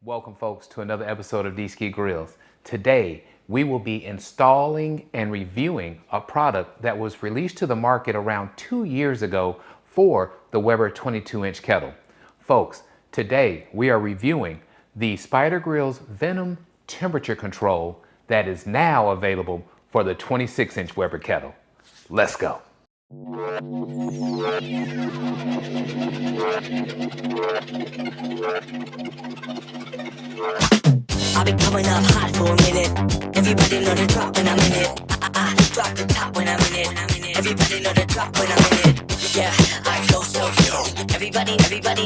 Welcome folks to another episode of Dski Grillz. Today we will be installing and reviewing a product that was released to the market around 2 years ago for the Weber 22-inch kettle. Folks, today we are reviewing the Dski Grillz Venom temperature control that is now available for the 26-inch Weber kettle. Let's go. I've been coming up hot for a minute. Everybody know the drop when I'm in it. I drop the top when I'm in it. Everybody know the drop when I'm in it. Yeah, I go so yo. Everybody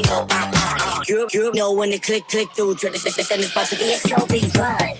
know I'm on it. You know when the click through. Dread this and it's about to be a show be fun.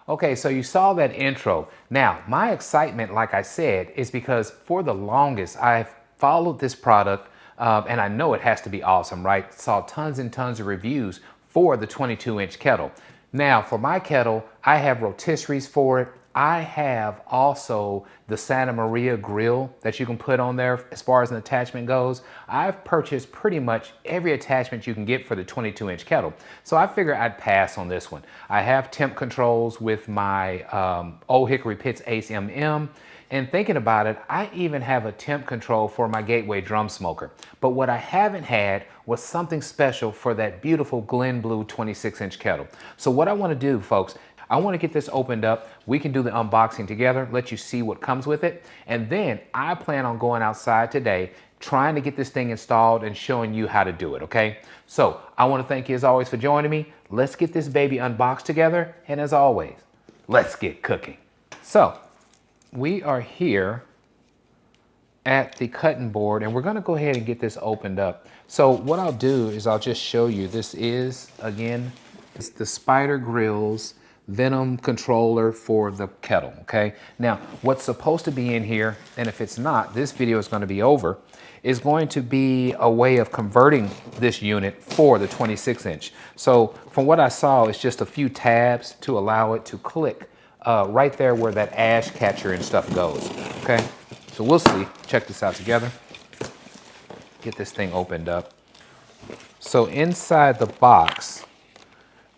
Okay, so you saw that intro. Now, my excitement, like I said, is because for the longest, I've followed this product and I know it has to be awesome, right? Saw tons and tons of reviews for the 22-inch kettle. Now, for my kettle, I have rotisseries for it. I have also the Santa Maria grill that you can put on there as far as an attachment goes. I've purchased pretty much every attachment you can get for the 22-inch kettle. So I figure I'd pass on this one. I have temp controls with my Old Hickory Pits Ace MM. And thinking about it, I even have a temp control for my Gateway drum smoker. But what I haven't had was something special for that beautiful Glen Blue 26-inch kettle. So what I want to do, folks, I want to get this opened up. We can do the unboxing together, let you see what comes with it. And then I plan on going outside today, trying to get this thing installed and showing you how to do it, okay? So I want to thank you as always for joining me. Let's get this baby unboxed together. And as always, let's get cooking. So we are here at the cutting board and we're going to go ahead and get this opened up. So what I'll do is I'll just show you. This is, again, it's the Dski Grillz Venom controller for the kettle, okay? Now, what's supposed to be in here, and if it's not, this video is going to be over, is going to be a way of converting this unit for the 26-inch. So from what I saw, it's just a few tabs to allow it to click right there where that ash catcher and stuff goes, okay? So we'll see. Check this out together. Get this thing opened up. So inside the box,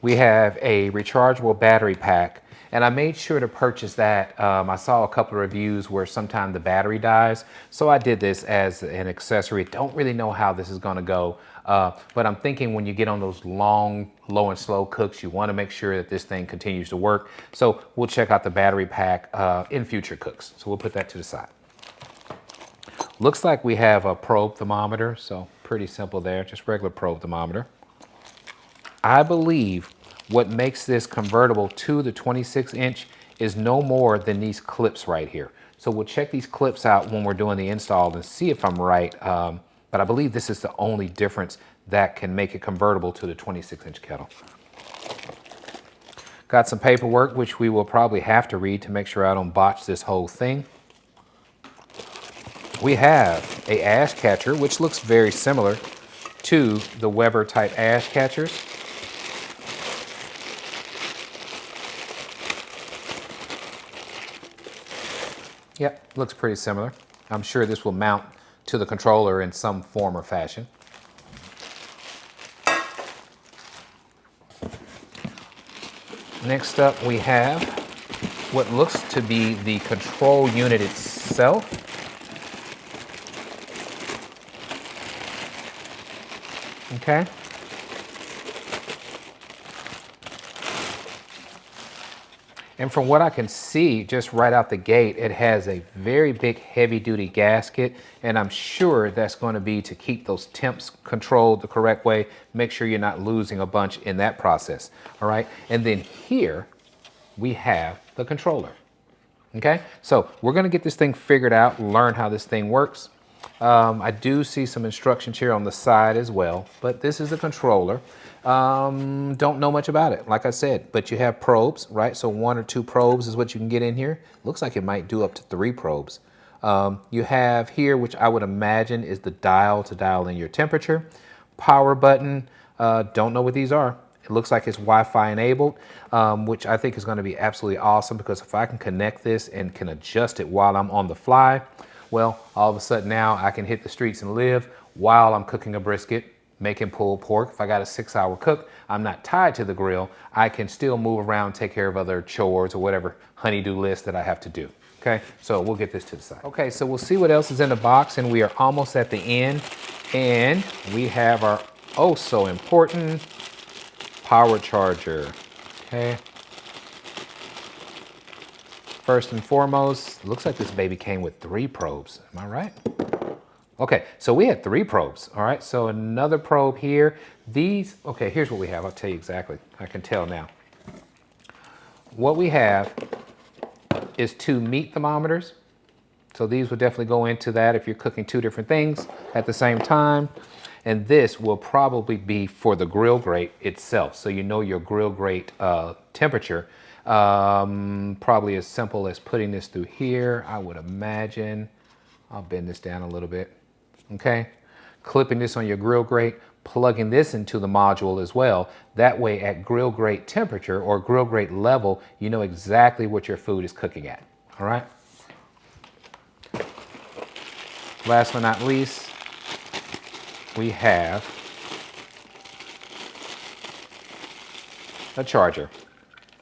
we have a rechargeable battery pack, and I made sure to purchase that. I saw a couple of reviews where sometimes the battery dies, so I did this as an accessory. Don't really know how this is going to go, but I'm thinking when you get on those long, low and slow cooks, you want to make sure that this thing continues to work. So we'll check out the battery pack in future cooks. So we'll put that to the side. Looks like we have a probe thermometer, so pretty simple there, just regular probe thermometer. I believe what makes this convertible to the 26-inch is no more than these clips right here. So we'll check these clips out when we're doing the install and see if I'm right. But I believe this is the only difference that can make it convertible to the 26-inch kettle. Got some paperwork, which we will probably have to read to make sure I don't botch this whole thing. We have a ash catcher, which looks very similar to the Weber type ash catchers. Yep, looks pretty similar. I'm sure this will mount to the controller in some form or fashion. Next up, we have what looks to be the control unit itself. Okay. And from what I can see, just right out the gate, it has a very big heavy-duty gasket, and I'm sure that's going to be to keep those temps controlled the correct way, make sure you're not losing a bunch in that process, all right? And then here, we have the controller, okay? So we're going to get this thing figured out, learn how this thing works. I do see some instructions here on the side as well, but this is the controller. Don't know much about it, like I said, but you have probes, right? So 1 or 2 probes is what you can get in here. Looks like it might do up to 3 probes. You have here, which I would imagine is the dial to dial in your temperature. Power button, don't know what these are. It looks like it's Wi-Fi enabled, which I think is going to be absolutely awesome because if I can connect this and can adjust it while I'm on the fly, Well, all of a sudden now I can hit the streets and live while I'm cooking a brisket, making pulled pork. If I got a 6-hour cook, I'm not tied to the grill. I can still move around, take care of other chores or whatever honey-do list that I have to do. Okay, so we'll get this to the side. Okay, so we'll see what else is in the box, and we are almost at the end. And we have our oh so important power charger. Okay. First and foremost, looks like this baby came with 3 probes. Am I right? Okay, so we had 3 probes. All right, so another probe here. These, okay, here's what we have. I'll tell you exactly. I can tell now. What we have is 2 meat thermometers. So these would definitely go into that if you're cooking 2 different things at the same time. And this will probably be for the grill grate itself. So you know your grill grate temperature. Probably as simple as putting this through here, I would imagine. I'll bend this down a little bit. Okay. Clipping this on your grill grate, plugging this into the module as well. That way at grill grate temperature or grill grate level, you know exactly what your food is cooking at. All right. Last but not least, we have a charger.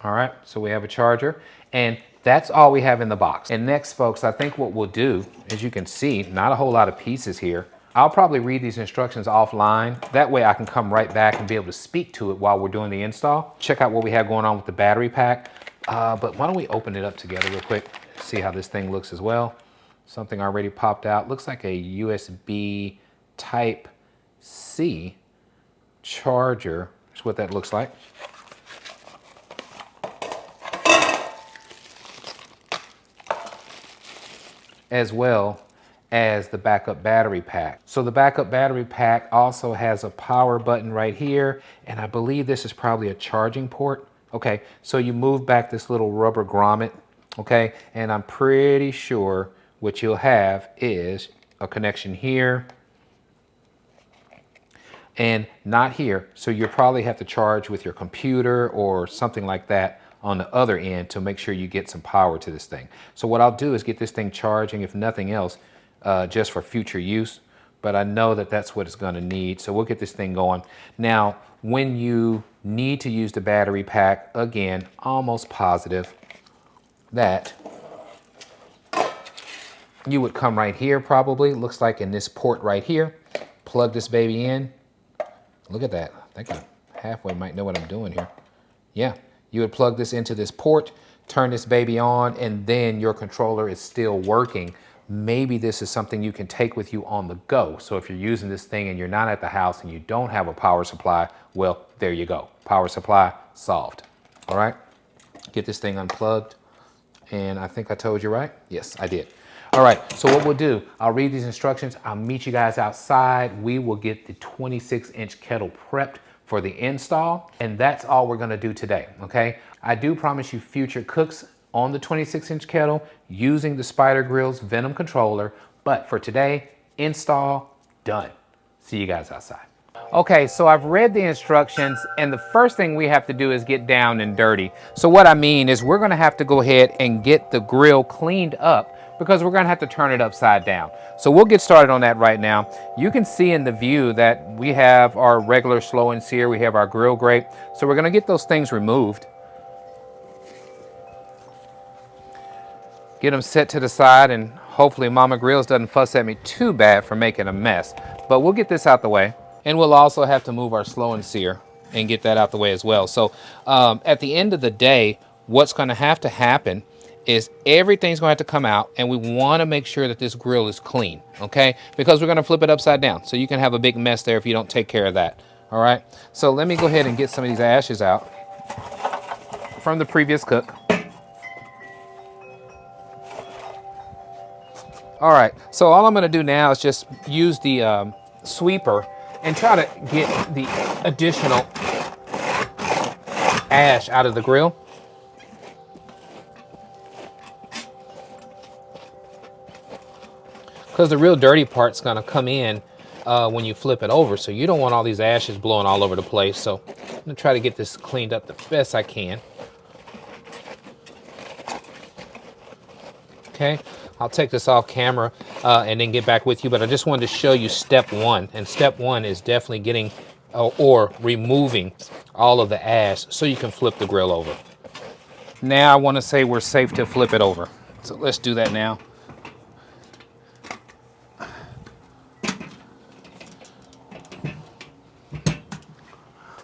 All right, so we have a charger, and that's all we have in the box. And next, folks, I think what we'll do, as you can see, not a whole lot of pieces here. I'll probably read these instructions offline. That way I can come right back and be able to speak to it while we're doing the install. Check out what we have going on with the battery pack. But why don't we open it up together real quick, see how this thing looks as well. Something already popped out. Looks like a USB Type C charger. That's what that looks like. As well as the backup battery pack. So the backup battery pack also has a power button right here, and I believe this is probably a charging port. Okay, so you move back this little rubber grommet, okay, and I'm pretty sure what you'll have is a connection here and not here. So you'll probably have to charge with your computer or something like that on the other end to make sure you get some power to this thing. So what I'll do is get this thing charging, if nothing else, just for future use. But I know that that's what it's gonna need. So we'll get this thing going. Now, when you need to use the battery pack, again, almost positive that you would come right here probably. Looks like in this port right here, plug this baby in. Look at that. I think I halfway might know what I'm doing here. Yeah. You would plug this into this port, turn this baby on, and then your controller is still working. Maybe this is something you can take with you on the go. So if you're using this thing and you're not at the house and you don't have a power supply, well, there you go. Power supply solved. All right. Get this thing unplugged. And I think I told you right. Yes, I did. All right. So what we'll do, I'll read these instructions. I'll meet you guys outside. We will get the 26-inch kettle prepped for the install, and that's all we're gonna do today, okay? I do promise you future cooks on the 26-inch kettle using the Dski Grillz Venom controller, but for today, install done. See you guys outside. Okay, so I've read the instructions, and the first thing we have to do is get down and dirty. So what I mean is we're gonna have to go ahead and get the grill cleaned up because we're gonna have to turn it upside down. So we'll get started on that right now. You can see in the view that we have our regular slow and sear, we have our grill grate. So we're gonna get those things removed. Get them set to the side, and hopefully Mama Grillz doesn't fuss at me too bad for making a mess. But we'll get this out the way. And we'll also have to move our slow and sear and get that out the way as well. So at the end of the day, what's gonna have to happen is everything's going to have to come out, and we want to make sure that this grill is clean, okay? Because we're going to flip it upside down, so you can have a big mess there if you don't take care of that, all right? So let me go ahead and get some of these ashes out from the previous cook. All right, so all I'm going to do now is just use the sweeper and try to get the additional ash out of the grill. Because the real dirty part's gonna come in when you flip it over, so you don't want all these ashes blowing all over the place. So I'm gonna try to get this cleaned up the best I can. Okay, I'll take this off camera and then get back with you, but I just wanted to show you step one. And step one is definitely getting or removing all of the ash so you can flip the grill over. Now I want to say we're safe to flip it over. So let's do that now.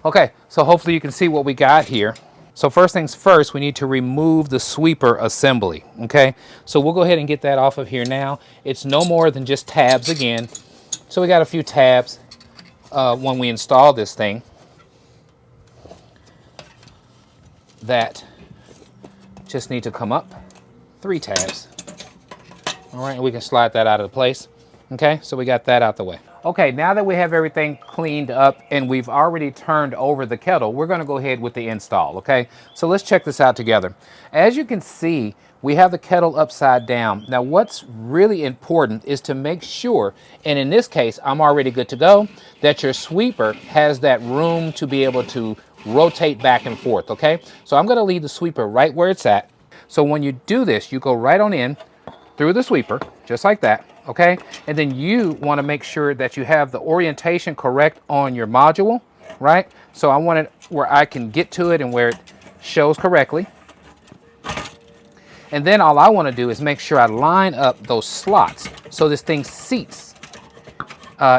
Okay, so hopefully you can see what we got here. So first things first, we need to remove the sweeper assembly, okay? So we'll go ahead and get that off of here now. It's no more than just tabs again. So we got a few tabs when we install this thing that just need to come up. 3 tabs. All right, and we can slide that out of place. Okay, so we got that out the way. Okay, now that we have everything cleaned up and we've already turned over the kettle, we're gonna go ahead with the install, okay? So let's check this out together. As you can see, we have the kettle upside down. Now what's really important is to make sure, and in this case, I'm already good to go, that your sweeper has that room to be able to rotate back and forth, okay? So I'm gonna leave the sweeper right where it's at. So when you do this, you go right on in through the sweeper, just like that. Okay, and then you want to make sure that you have the orientation correct on your module, right? So I want it where I can get to it and where it shows correctly. And then all I want to do is make sure I line up those slots so this thing seats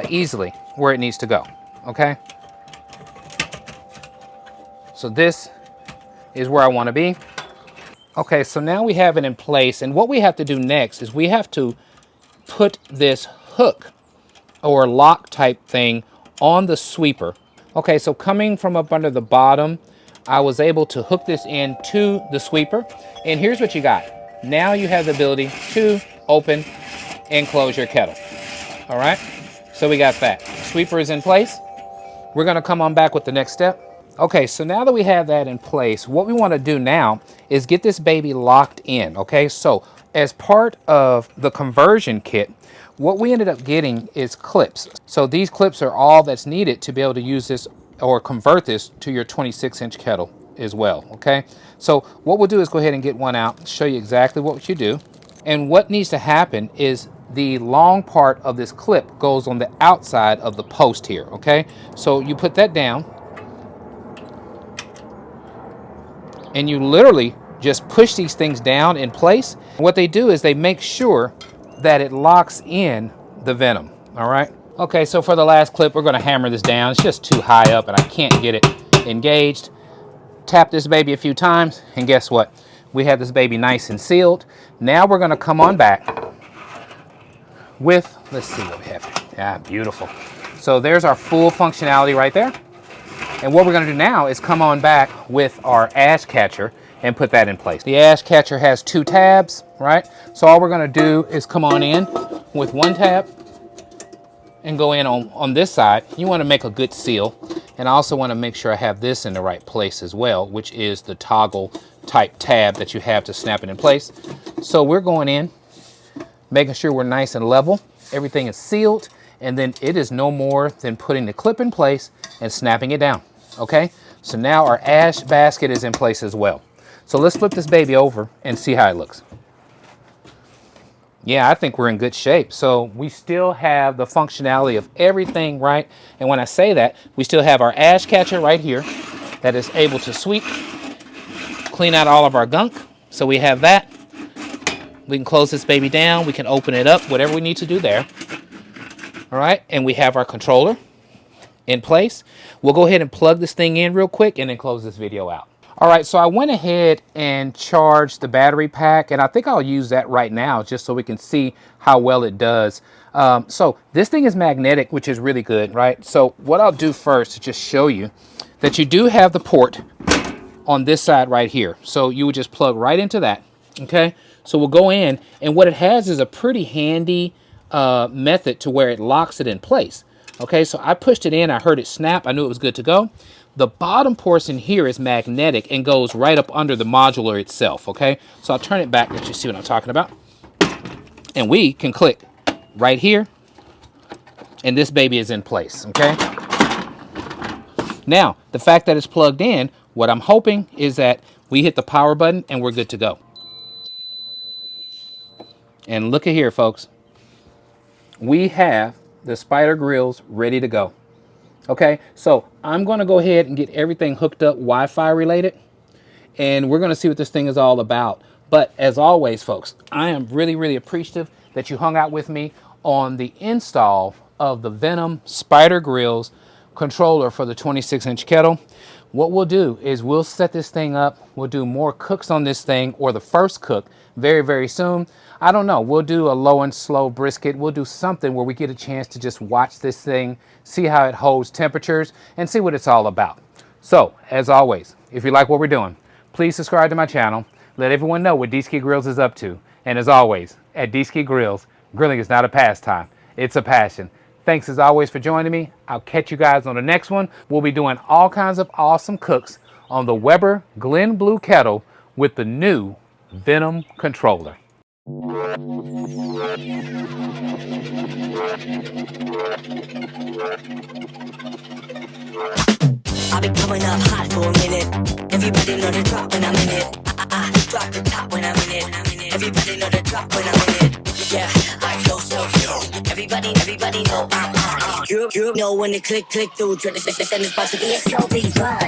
easily where it needs to go, okay? So this is where I want to be. Okay, so now we have it in place, and what we have to do next is we have to put this hook or lock type thing on the sweeper. Okay, so coming from up under the bottom, I was able to hook this into the sweeper, and here's what you got. Now you have the ability to open and close your kettle. All right, so we got that. Sweeper is in place. We're gonna come on back with the next step. Okay, so now that we have that in place, what we want to do now is get this baby locked in, okay? So as part of the conversion kit, what we ended up getting is clips. So these clips are all that's needed to be able to use this or convert this to your 26-inch kettle as well, okay? So what we'll do is go ahead and get one out, show you exactly what you do. And what needs to happen is the long part of this clip goes on the outside of the post here, okay? So you put that down, and you literally just push these things down in place. What they do is they make sure that it locks in the Venom, all right? Okay, so for the last clip, we're gonna hammer this down. It's just too high up and I can't get it engaged. Tap this baby a few times, and guess what? We have this baby nice and sealed. Now we're gonna come on back with, let's see what we have here. Yeah, beautiful. So there's our full functionality right there. And what we're gonna do now is come on back with our ash catcher and put that in place. The ash catcher has 2 tabs, right? So all we're gonna do is come on in with 1 tab and go in on this side. You wanna make a good seal. And I also wanna make sure I have this in the right place as well, which is the toggle type tab that you have to snap it in place. So we're going in, making sure we're nice and level. Everything is sealed. And then it is no more than putting the clip in place and snapping it down, okay? So now our ash basket is in place as well. So let's flip this baby over and see how it looks. Yeah, I think we're in good shape. So we still have the functionality of everything, right? And when I say that, we still have our ash catcher right here that is able to sweep, clean out all of our gunk. So we have that. We can close this baby down. We can open it up, whatever we need to do there. All right, and we have our controller in place. We'll go ahead and plug this thing in real quick and then close this video out. All right, so I went ahead and charged the battery pack, and I think I'll use that right now just so we can see how well it does. So this thing is magnetic, which is really good, right? So what I'll do first is just show you that you do have the port on this side right here. So you would just plug right into that, okay? So we'll go in, and what it has is a pretty handy method to where it locks it in place. Okay, so I pushed it in, I heard it snap, I knew it was good to go. The bottom portion here is magnetic and goes right up under the modular itself, okay? So I'll turn it back, let you see what I'm talking about. And we can click right here, and this baby is in place, okay? Now, the fact that it's plugged in, what I'm hoping is that we hit the power button and we're good to go. And look at here, folks. We have the Spider Grills ready to go. Okay, so I'm going to go ahead and get everything hooked up Wi-Fi related, and we're going to see what this thing is all about. But as always, folks, I am really, really appreciative that you hung out with me on the install of the Venom Spider Grills controller for the 26-inch kettle. What we'll do is we'll set this thing up. We'll do more cooks on this thing, or the first cook, very, very soon. I don't know. We'll do a low and slow brisket. We'll do something where we get a chance to just watch this thing, see how it holds temperatures, and see what it's all about. So, as always, if you like what we're doing, please subscribe to my channel. Let everyone know what Dski Grillz is up to. And as always, at Dski Grillz, grilling is not a pastime. It's a passion. Thanks as always for joining me. I'll catch you guys on the next one. We'll be doing all kinds of awesome cooks on the Weber Glen Blue Kettle with the new Venom controller. I've been coming up hot for a minute. Everybody know the drop when I'm in it. Drop the top when I'm in it. Everybody know the drop when I'm in it. Yeah, I go so. Everybody know I'm on. You know when the click through. Dread the send is about to be a so big run.